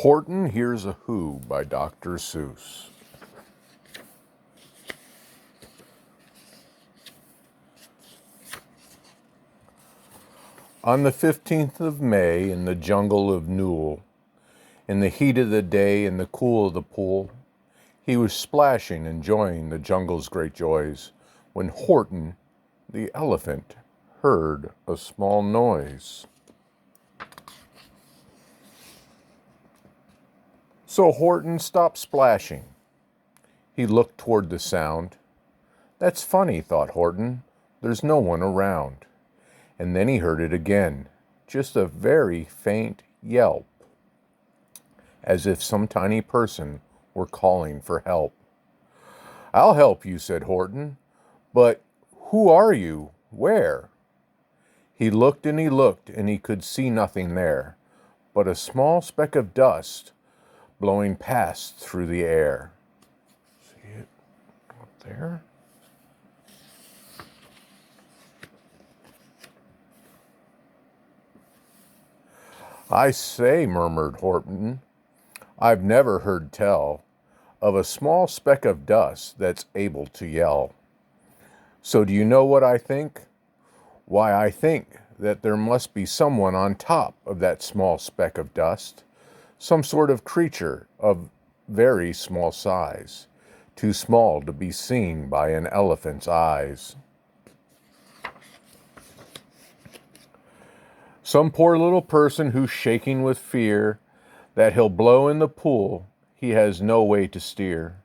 Horton Hears a Who by Dr. Seuss. On the 15th of May, in the jungle of Newell, in the heat of the day, in the cool of the pool, he was splashing, enjoying the jungle's great joys, when Horton, the elephant, heard a small noise. So Horton stopped splashing. He looked toward the sound. That's funny, thought Horton. There's no one around. And then he heard it again, just a very faint yelp, as if some tiny person were calling for help. I'll help you, said Horton. But who are you? Where? He looked, and he could see nothing there, but a small speck of dust blowing past through the air. See it up there? I say, murmured Horton, I've never heard tell of a small speck of dust that's able to yell. So do you know what I think? Why, I think that there must be someone on top of that small speck of dust, some sort of creature of very small size, too small to be seen by an elephant's eyes. Some poor little person who's shaking with fear that he'll blow in the pool he has no way to steer.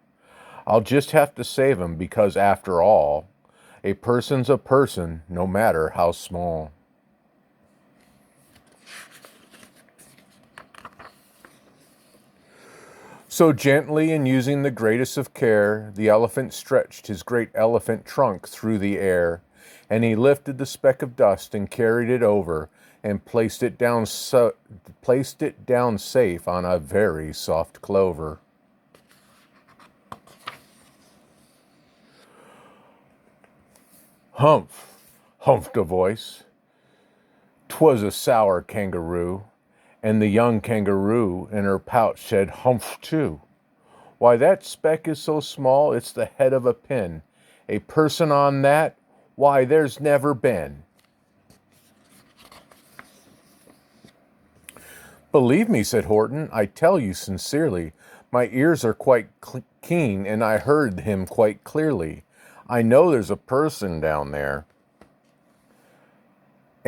I'll just have to save him because, after all, a person's a person, no matter how small. So gently and using the greatest of care, the elephant stretched his great elephant trunk through the air, and he lifted the speck of dust and carried it over and placed it down safe on a very soft clover. Humph, humphed a voice. 'Twas a sour kangaroo, and the young kangaroo in her pouch said humph too. Why, that speck is so small it's the head of a pin. A person on that, why, there's never been. Believe me, said Horton, I tell you sincerely, my ears are quite keen, and I heard him quite clearly. I know there's a person down there.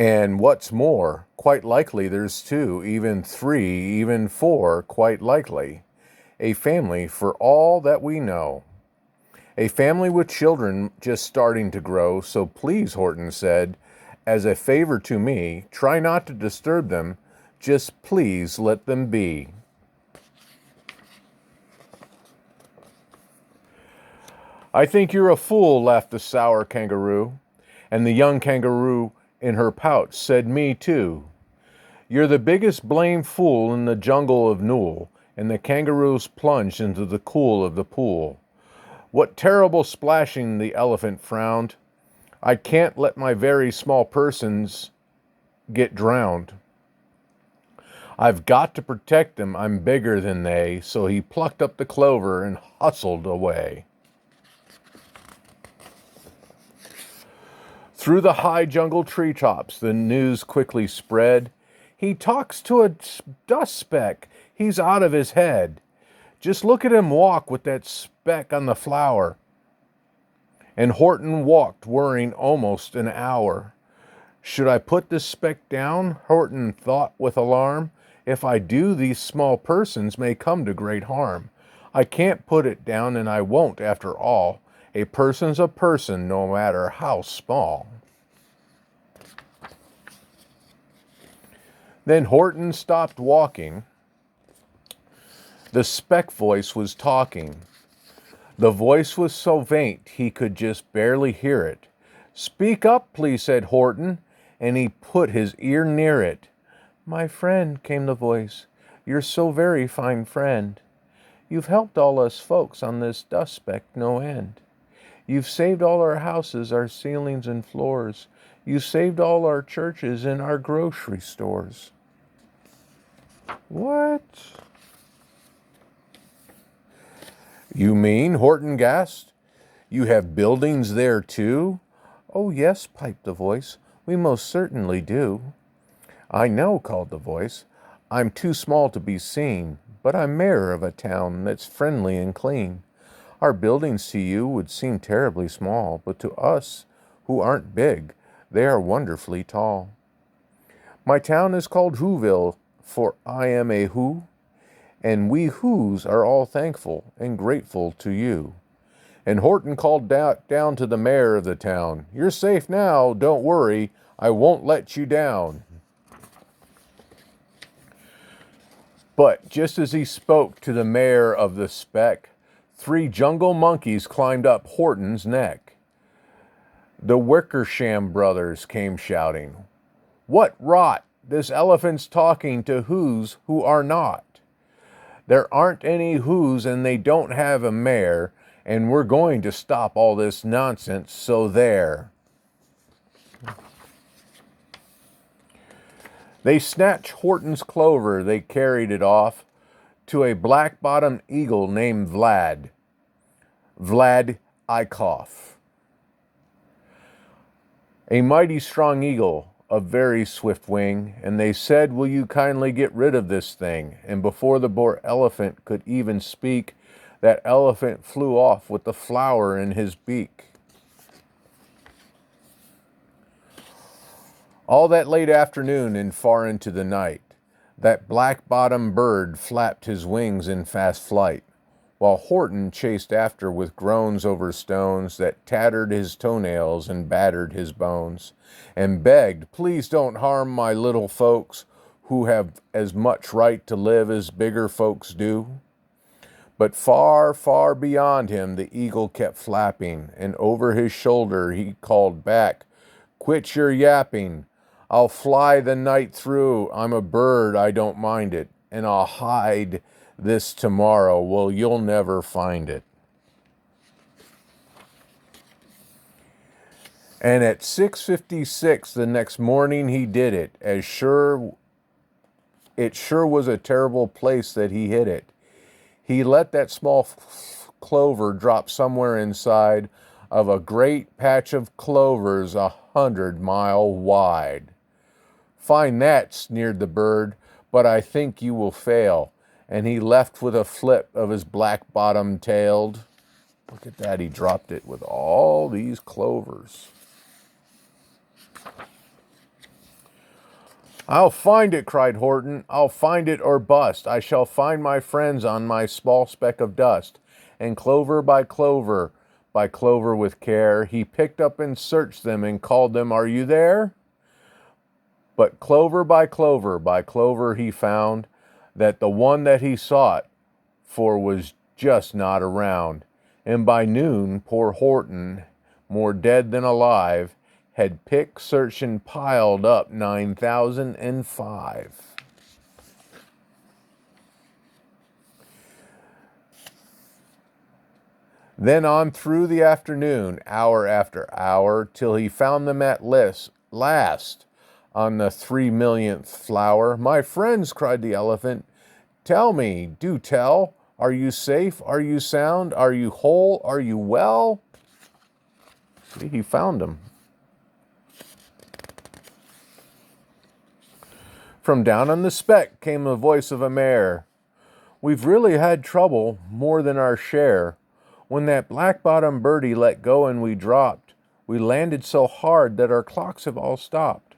And what's more, quite likely there's two, even three, even four, quite likely. A family for all that we know. A family with children just starting to grow, so please, Horton said, as a favor to me, try not to disturb them, just please let them be. I think you're a fool, laughed the sour kangaroo, and the young kangaroo in her pouch said me too. You're the biggest blame fool in the jungle of Newell, and the kangaroos plunged into the cool of the pool. What terrible splashing, the elephant frowned. I can't let my very small persons get drowned. I've got to protect them, I'm bigger than they, so he plucked up the clover and hustled away. Through the high jungle treetops, the news quickly spread. He talks to a dust speck. He's out of his head. Just look at him walk with that speck on the flower. And Horton walked, worrying almost an hour. Should I put this speck down? Horton thought with alarm. If I do, these small persons may come to great harm. I can't put it down, and I won't, after all. A person's a person, no matter how small. Then Horton stopped walking. The speck voice was talking. The voice was so faint he could just barely hear it. Speak up, please, said Horton, and he put his ear near it. My friend, came the voice, you're so very fine friend. You've helped all us folks on this dust speck no end. You've saved all our houses, our ceilings and floors. You've saved all our churches and our grocery stores. What? You mean, Horton gasped, you have buildings there too? Oh, yes, piped the voice. We most certainly do. I know, called the voice. I'm too small to be seen, but I'm mayor of a town that's friendly and clean. Our buildings to you would seem terribly small, but to us, who aren't big, they are wonderfully tall. My town is called Whoville, for I am a Who, and we Whos are all thankful and grateful to you. And Horton called down to the mayor of the town, You're safe now, don't worry, I won't let you down. But just as he spoke to the mayor of the speck, 3 jungle monkeys climbed up Horton's neck. The Wickersham brothers came shouting, What rot! This elephant's talking to Whos who are not. There aren't any Whos and they don't have a mayor, and we're going to stop all this nonsense, so there. They snatched Horton's clover, they carried it off to a black-bottomed eagle named Vlad Ikoff. A mighty strong eagle, of very swift wing, and they said, Will you kindly get rid of this thing? And before the poor elephant could even speak, that elephant flew off with the flower in his beak. All that late afternoon and far into the night, that black-bottomed bird flapped his wings in fast flight, while Horton chased after with groans over stones that tattered his toenails and battered his bones, and begged, Please don't harm my little folks, who have as much right to live as bigger folks do. But far, far beyond him the eagle kept flapping, and over his shoulder he called back, Quit your yapping, I'll fly the night through, I'm a bird, I don't mind it, and I'll hide this tomorrow, well, you'll never find it. And at 6:56 the next morning he did it, it sure was a terrible place that he hid it. He let that small clover drop somewhere inside of a great patch of clovers 100 miles wide. Fine that, sneered the bird, but I think you will fail. And he left with a flip of his black-bottomed tailed. Look at that, he dropped it with all these clovers. I'll find it, cried Horton. I'll find it or bust. I shall find my friends on my small speck of dust. And clover by clover with care, he picked up and searched them and called them, Are you there? But clover by clover he found that the one that he sought for was just not around. And by noon, poor Horton, more dead than alive, had picked, searched, and piled up 9,005. Then on through the afternoon, hour after hour, till he found them at last on the 3,000,000th flower. My friends, cried the elephant, tell me, do tell, are you safe? Are you sound? Are you whole? Are you well? See, he found them. From down on the speck came the voice of a mayor. We've really had trouble, more than our share. When that black-bottomed birdie let go and we dropped, we landed so hard that our clocks have all stopped.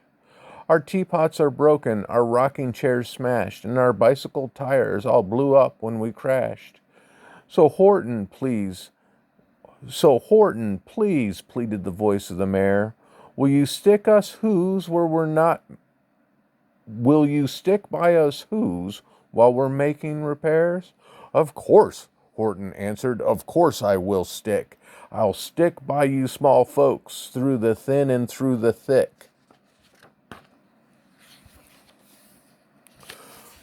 Our teapots are broken, our rocking chairs smashed, and our bicycle tires all blew up when we crashed. So Horton, please, pleaded the voice of the mayor, will you stick us whos where we're not? Will you stick by us whos while we're making repairs? Of course, Horton answered, of course I will stick. I'll stick by you small folks through the thin and through the thick.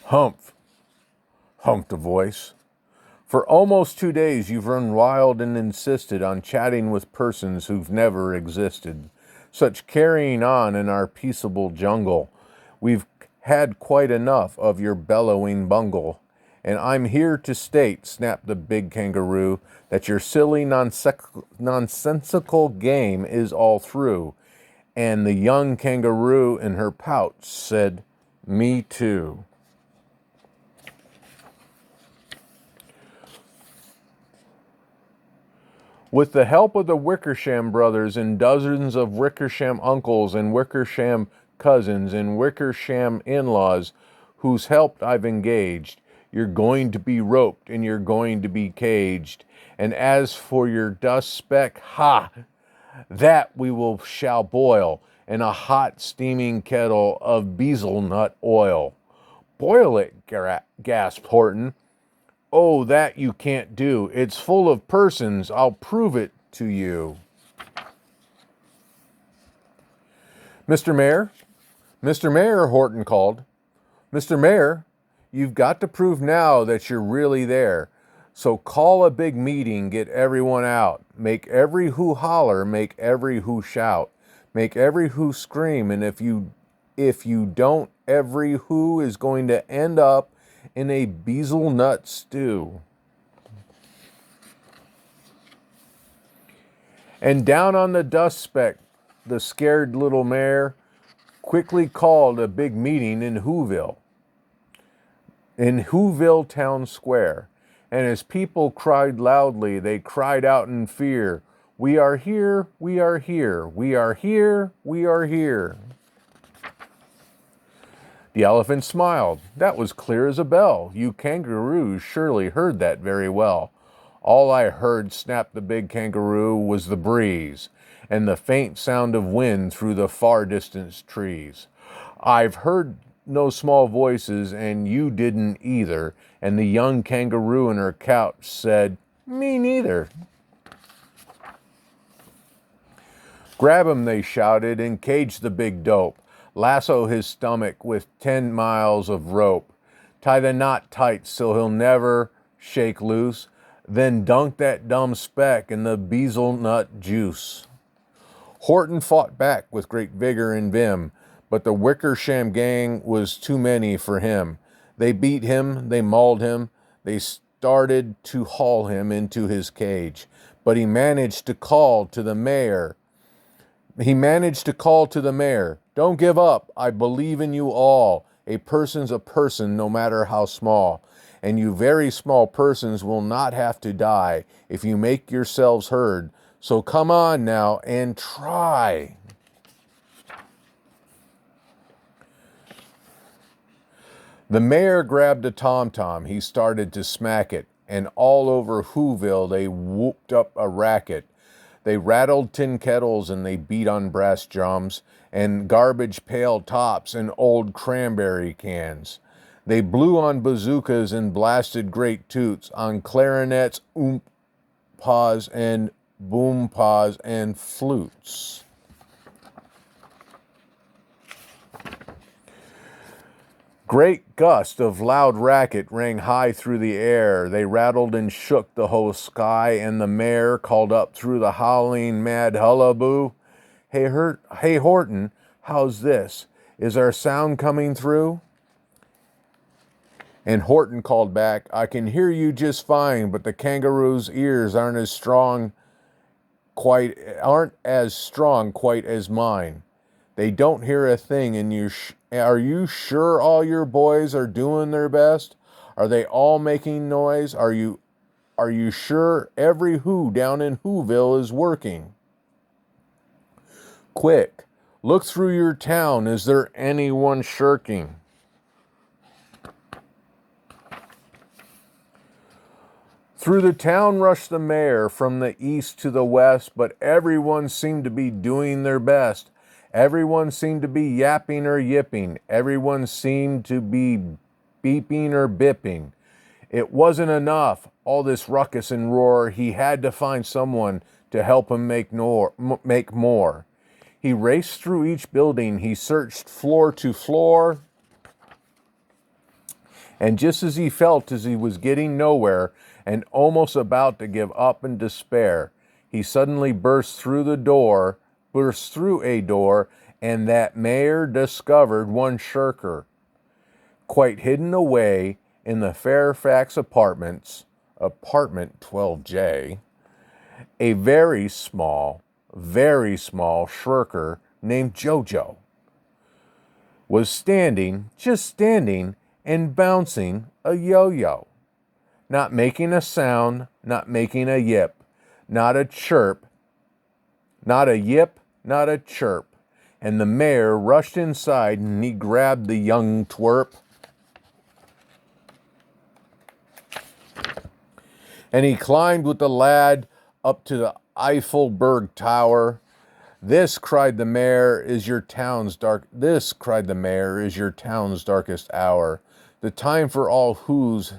Humph, humphed a voice. For almost 2 days you've run wild and insisted on chatting with persons who've never existed. Such carrying on in our peaceable jungle. We've had quite enough of your bellowing bungle. And I'm here to state, snapped the big kangaroo, that your silly nonsensical game is all through. And the young kangaroo in her pouch said, me too. With the help of the Wickersham brothers and dozens of Wickersham uncles and Wickersham cousins and Wickersham in-laws whose help I've engaged, you're going to be roped and you're going to be caged. And as for your dust speck, ha! That shall boil in a hot steaming kettle of bezelnut oil. Boil it, gasped Horton. Oh, that you can't do. It's full of persons. I'll prove it to you. Mr. Mayor? Mr. Mayor, Horton called. Mr. Mayor, you've got to prove now that you're really there. So call a big meeting, get everyone out. Make every who holler, make every who shout. Make every who scream, and if you don't, every who is going to end up in a bezelnut stew. And down on the dust speck, the scared little mayor quickly called a big meeting in Whoville Town Square. And as people cried loudly, they cried out in fear, we are here, we are here, we are here, we are here. The elephant smiled. That was clear as a bell. You kangaroos surely heard that very well. All I heard, snapped the big kangaroo, was the breeze and the faint sound of wind through the far distant trees. I've heard no small voices, and you didn't either. And the young kangaroo in her couch said, me neither. Grab him, they shouted, and cage the big dope. Lasso his stomach with 10 miles of rope. Tie the knot tight so he'll never shake loose. Then dunk that dumb speck in the bezelnut juice. Horton fought back with great vigor and vim, but the Wickersham gang was too many for him. They beat him, they mauled him, they started to haul him into his cage. But he managed to call to the mayor. Don't give up. I believe in you all. A person's a person, no matter how small. And you very small persons will not have to die if you make yourselves heard. So come on now and try. The mayor grabbed a tom-tom. He started to smack it. And all over Whoville they whooped up a racket. They rattled tin kettles and they beat on brass drums and garbage pail tops and old cranberry cans. They blew on bazookas and blasted great toots on clarinets, oompas and boompas and flutes. Great gust of loud racket rang high through the air. They rattled and shook the whole sky, and the mayor called up through the howling mad hullaboo, Hey Horton, how's this? Is our sound coming through? And Horton called back, I can hear you just fine, but the kangaroo's ears aren't as strong quite as mine. They don't hear a thing, and are you sure all your boys are doing their best? Are they all making noise? Are you sure every who down in Whoville is working? Quick, look through your town. Is there anyone shirking? Through the town rushed the mayor from the east to the west, but everyone seemed to be doing their best. Everyone seemed to be yapping or yipping. Everyone seemed to be beeping or bipping. It wasn't enough, all this ruckus and roar. He had to find someone to help him make more. He raced through each building. He searched floor to floor. And just as he felt as he was getting nowhere and almost about to give up in despair, he suddenly burst through a door, and that mayor discovered one shirker, quite hidden away in the Fairfax apartment 12J, a very small shirker named Jojo was just standing and bouncing a yo-yo, not making a sound, not making a yip, not a chirp, not a yip, not a chirp. And the mayor rushed inside and he grabbed the young twerp. And he climbed with the lad up to the Eiffelberg Tower. This, cried the mayor, is your town's darkest hour. The time for all whose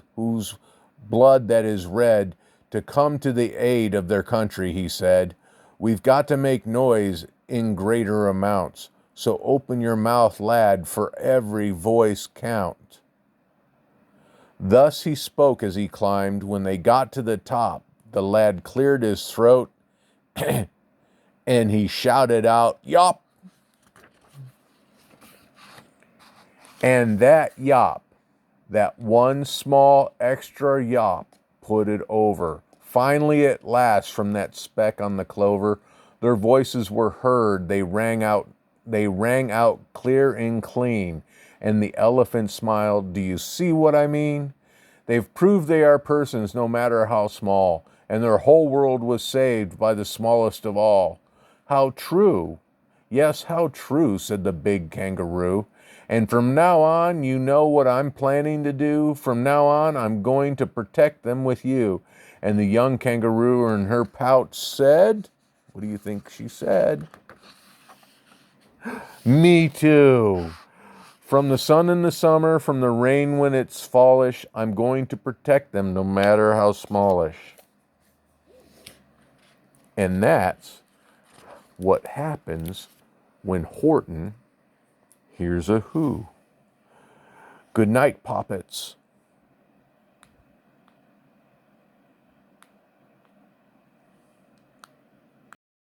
blood that is red to come to the aid of their country, he said. We've got to make noise in greater amounts. So open your mouth, lad, for every voice count. Thus he spoke as he climbed. When they got to the top, the lad cleared his throat and he shouted out, "Yop!" And that yop, that one small extra yop, put it over. Finally, at last, from that speck on the clover, their voices were heard. They rang out clear and clean. And the elephant smiled. Do you see what I mean? They've proved they are persons, no matter how small, and their whole world was saved by the smallest of all. How true. Yes, how true, said the big kangaroo. And from now on, you know what I'm planning to do? From now on, I'm going to protect them with you. And the young kangaroo in her pouch said, what do you think she said? Me too. From the sun in the summer, from the rain when it's fallish, I'm going to protect them no matter how smallish. And that's what happens when Horton hears a who. Good night, Poppets.